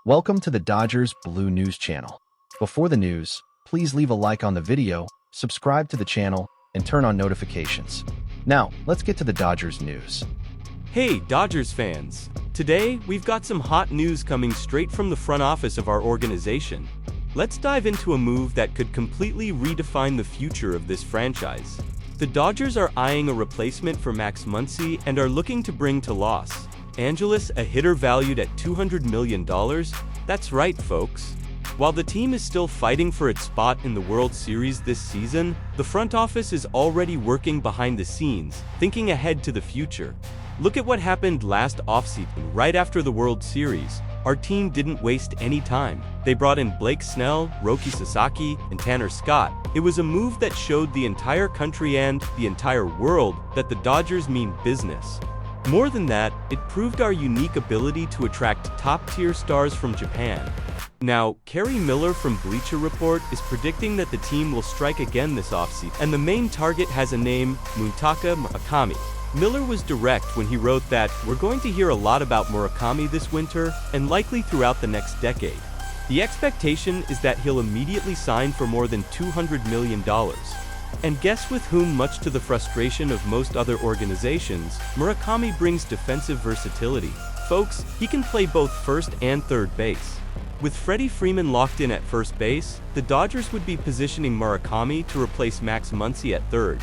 Welcome to the Dodgers Blue News channel. Before the news, please leave a like on the video, subscribe to the channel, and turn on notifications. Now, let's get to the Dodgers news. Hey, Dodgers fans! Today, we've got some hot news coming straight from the front office of our organization. Let's dive into a move that could completely redefine the future of this franchise. The Dodgers are eyeing a replacement for Max Muncy and are looking to bring to Los Angeles a hitter valued at $200 million. That's right, folks. While the team is still fighting for its spot in the World Series this season, the front office is already working behind the scenes, thinking ahead to the future. Look at what happened last offseason. Right after the World Series, our team didn't waste any time. They brought in Blake Snell, Roki Sasaki, and Tanner Scott. It was a move that showed the entire country and the entire world that the Dodgers mean business. More than that, it proved our unique ability to attract top-tier stars from Japan. Now, Kerry Miller from Bleacher Report is predicting that the team will strike again this offseason, and the main target has a name, Munetaka Murakami. Miller was direct when he wrote that, "We're going to hear a lot about Murakami this winter, and likely throughout the next decade." The expectation is that he'll immediately sign for more than $200 million. And guess with whom, much to the frustration of most other organizations, Murakami brings defensive versatility. Folks, he can play both first and third base. With Freddie Freeman locked in at first base, the Dodgers would be positioning Murakami to replace Max Muncy at third.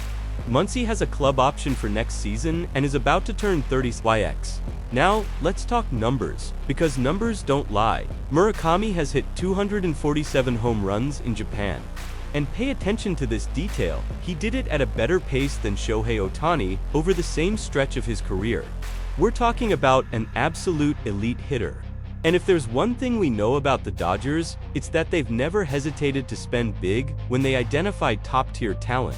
Muncy has a club option for next season and is about to turn 30. Now, let's talk numbers, because numbers don't lie. Murakami has hit 247 home runs in Japan. And pay attention to this detail, he did it at a better pace than Shohei Ohtani over the same stretch of his career. We're talking about an absolute elite hitter. And if there's one thing we know about the Dodgers, it's that they've never hesitated to spend big when they identify top-tier talent.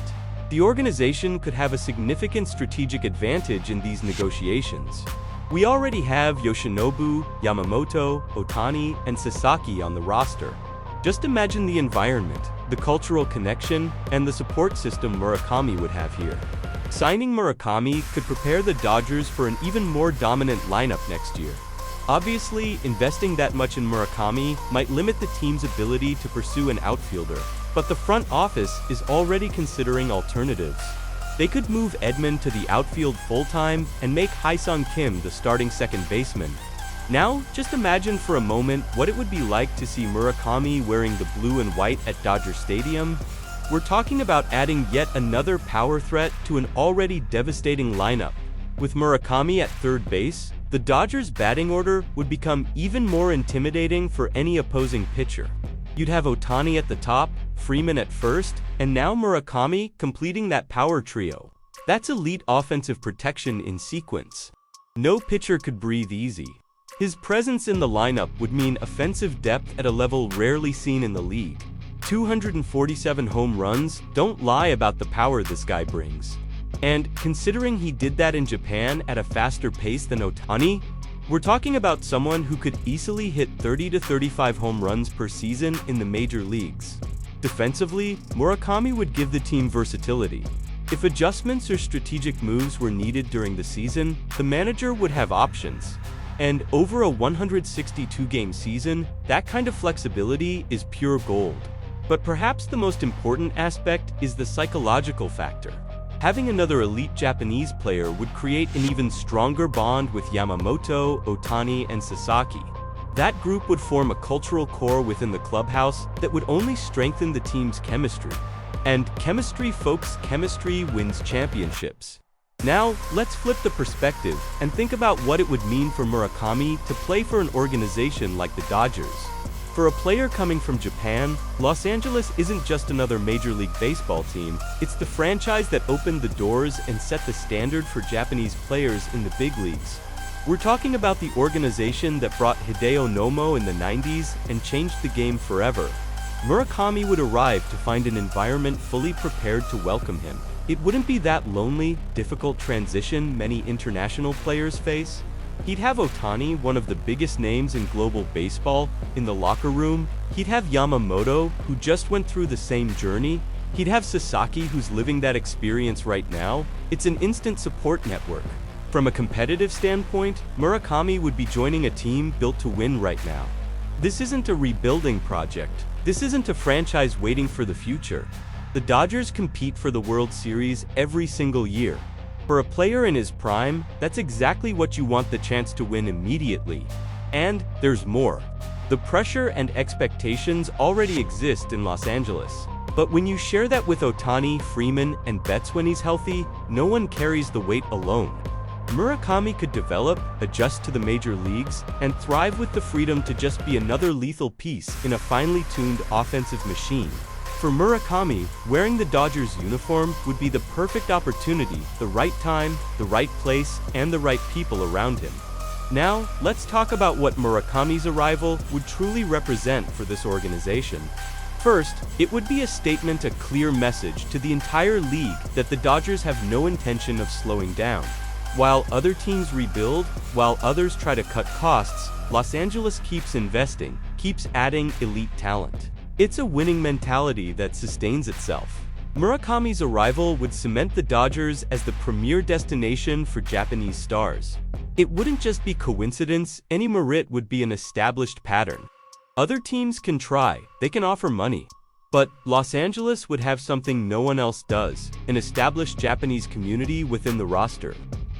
The organization could have a significant strategic advantage in these negotiations. We already have Yoshinobu, Yamamoto, Ohtani, and Sasaki on the roster. Just imagine the environment, the cultural connection, and the support system Murakami would have here. Signing Murakami could prepare the Dodgers for an even more dominant lineup next year. Obviously, investing that much in Murakami might limit the team's ability to pursue an outfielder, but the front office is already considering alternatives. They could move Edman to the outfield full-time and make Ha-Seong Kim the starting second baseman. Now, just imagine for a moment what it would be like to see Murakami wearing the blue and white at Dodger Stadium. We're talking about adding yet another power threat to an already devastating lineup. With Murakami at third base, the Dodgers' batting order would become even more intimidating for any opposing pitcher. You'd have Ohtani at the top, Freeman at first, and now Murakami completing that power trio. That's elite offensive protection in sequence. No pitcher could breathe easy. His presence in the lineup would mean offensive depth at a level rarely seen in the league. 247 home runs don't lie about the power this guy brings. And considering he did that in Japan at a faster pace than Ohtani, we're talking about someone who could easily hit 30 to 35 home runs per season in the major leagues. Defensively, Murakami would give the team versatility. If adjustments or strategic moves were needed during the season, the manager would have options. And over a 162-game season, that kind of flexibility is pure gold. But perhaps the most important aspect is the psychological factor. Having another elite Japanese player would create an even stronger bond with Yamamoto, Ohtani, and Sasaki. That group would form a cultural core within the clubhouse that would only strengthen the team's chemistry. And chemistry, folks, chemistry wins championships. Now, let's flip the perspective and think about what it would mean for Murakami to play for an organization like the Dodgers. For a player coming from Japan, Los Angeles isn't just another Major League Baseball team, it's the franchise that opened the doors and set the standard for Japanese players in the big leagues. We're talking about the organization that brought Hideo Nomo in the 90s and changed the game forever. Murakami would arrive to find an environment fully prepared to welcome him. It wouldn't be that lonely, difficult transition many international players face. He'd have Ohtani, one of the biggest names in global baseball, in the locker room. He'd have Yamamoto, who just went through the same journey. He'd have Sasaki, who's living that experience right now. It's an instant support network. From a competitive standpoint, Murakami would be joining a team built to win right now. This isn't a rebuilding project. This isn't a franchise waiting for the future. The Dodgers compete for the World Series every single year. For a player in his prime, that's exactly what you want the chance to win immediately. And there's more. The pressure and expectations already exist in Los Angeles. But when you share that with Ohtani, Freeman, and Betts when he's healthy, no one carries the weight alone. Murakami could develop, adjust to the major leagues, and thrive with the freedom to just be another lethal piece in a finely tuned offensive machine. For Murakami, wearing the Dodgers uniform would be the perfect opportunity, the right time, the right place, and the right people around him. Now, let's talk about what Murakami's arrival would truly represent for this organization. First, it would be a statement, a clear message to the entire league that the Dodgers have no intention of slowing down. While other teams rebuild, while others try to cut costs, Los Angeles keeps investing, keeps adding elite talent. It's a winning mentality that sustains itself. Murakami's arrival would cement the Dodgers as the premier destination for Japanese stars. It wouldn't just be coincidence, any merit would be an established pattern. Other teams can try, they can offer money. But Los Angeles would have something no one else does, an established Japanese community within the roster.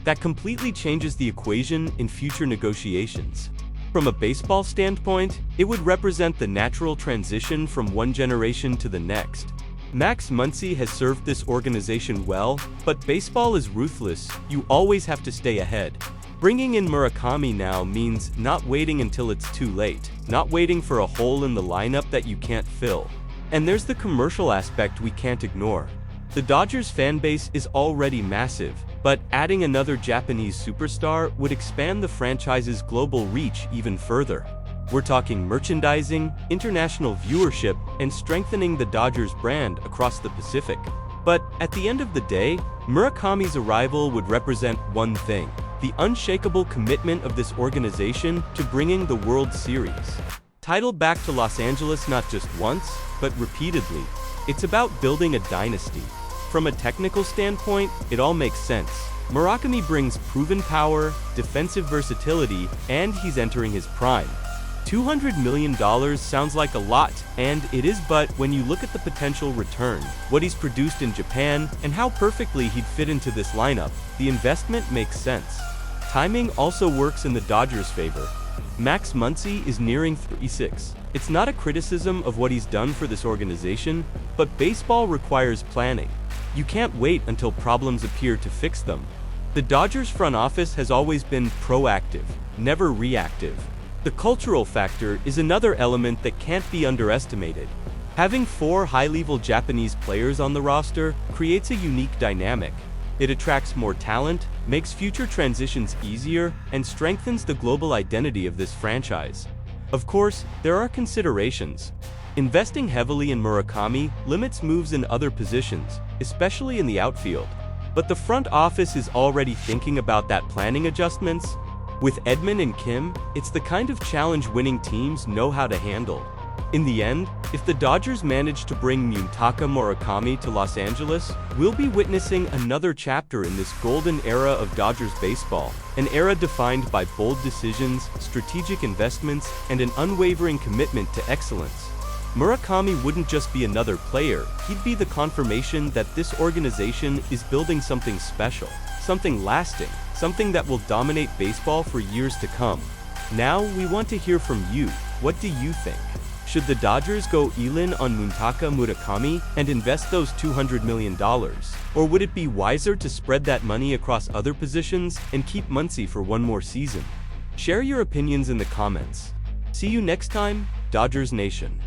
That completely changes the equation in future negotiations. From a baseball standpoint, it would represent the natural transition from one generation to the next. Max Muncy has served this organization well, but baseball is ruthless, you always have to stay ahead. Bringing in Murakami now means not waiting until it's too late, not waiting for a hole in the lineup that you can't fill. And there's the commercial aspect we can't ignore. The Dodgers fan base is already massive, but adding another Japanese superstar would expand the franchise's global reach even further. We're talking merchandising, international viewership, and strengthening the Dodgers brand across the Pacific. But at the end of the day, Murakami's arrival would represent one thing: the unshakable commitment of this organization to bringing the World Series title back to Los Angeles not just once, but repeatedly. It's about building a dynasty. From a technical standpoint, it all makes sense. Murakami brings proven power, defensive versatility, and he's entering his prime. $200 million sounds like a lot, and it is, but when you look at the potential return, what he's produced in Japan, and how perfectly he'd fit into this lineup, the investment makes sense. Timing also works in the Dodgers' favor. Max Muncy is nearing 36. It's not a criticism of what he's done for this organization, but baseball requires planning. You can't wait until problems appear to fix them. The Dodgers front office has always been proactive, never reactive. The cultural factor is another element that can't be underestimated. Having 4 high-level Japanese players on the roster creates a unique dynamic. It attracts more talent, makes future transitions easier, and strengthens the global identity of this franchise. Of course, there are considerations. Investing heavily in Murakami limits moves in other positions, especially in the outfield. But the front office is already thinking about that planning adjustments. With Edman and Kim, it's the kind of challenge winning teams know how to handle. In the end, if the Dodgers manage to bring Munetaka Murakami to Los Angeles, we'll be witnessing another chapter in this golden era of Dodgers baseball, an era defined by bold decisions, strategic investments, and an unwavering commitment to excellence. Murakami wouldn't just be another player, he'd be the confirmation that this organization is building something special, something lasting, something that will dominate baseball for years to come. Now, we want to hear from you. What do you think? Should the Dodgers go all-in on Munetaka Murakami and invest those $200 million? Or would it be wiser to spread that money across other positions and keep Muncy for one more season? Share your opinions in the comments. See you next time, Dodgers Nation.